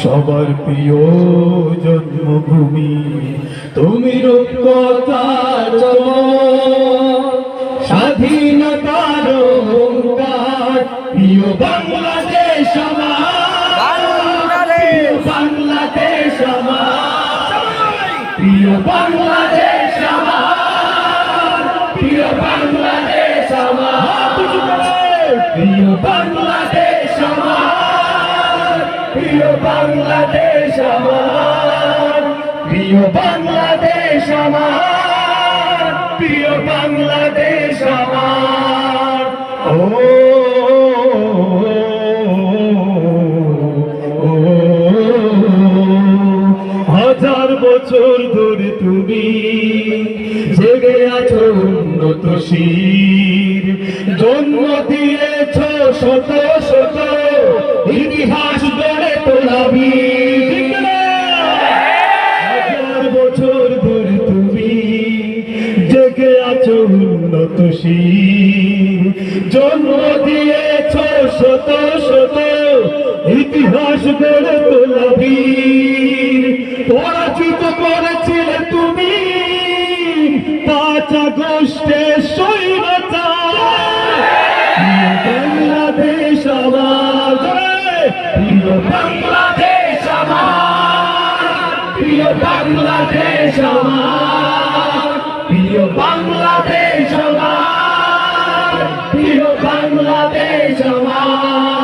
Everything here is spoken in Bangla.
সবার প্রিয় জন্মভূমি তুমি রূপকথার স্বাধীনতার অহংকার প্রিয় বাংলাদেশ আমার, বাংলাদেশ আমার, প্রিয় বাংলাদেশ আমার, প্রিয় বাংলাদেশ আমার, প্রিয় বাংলাদেশ আমার, প্রিয় বাংলাদেশ আমার, প্রিয় বাংলাদেশ আমার, প্রিয় বাংলাদেশ আমার। ও হাজার বছর ধরে তুমি জেগে আছো উন্নত শির, জন্ম দিয়েছ শত শত ইতিহাস গড়ে তোলাবি। হাজার বছর ধরে তুমি জেগে আছো উন্নত শির, জন্ম দিয়েছ শত শত ইতিহাস গড়ে তোলাবি। পরাজিত করেছিলে তুমি 5 আগস্টের স্বৈরাচার। বাংলাদেশ আমার, প্রিয় বাংলাদেশ আমার, প্রিয় বাংলাদেশ আমার, প্রিয় বাংলাদেশ আমার, প্রিয় বাংলাদেশ আমার।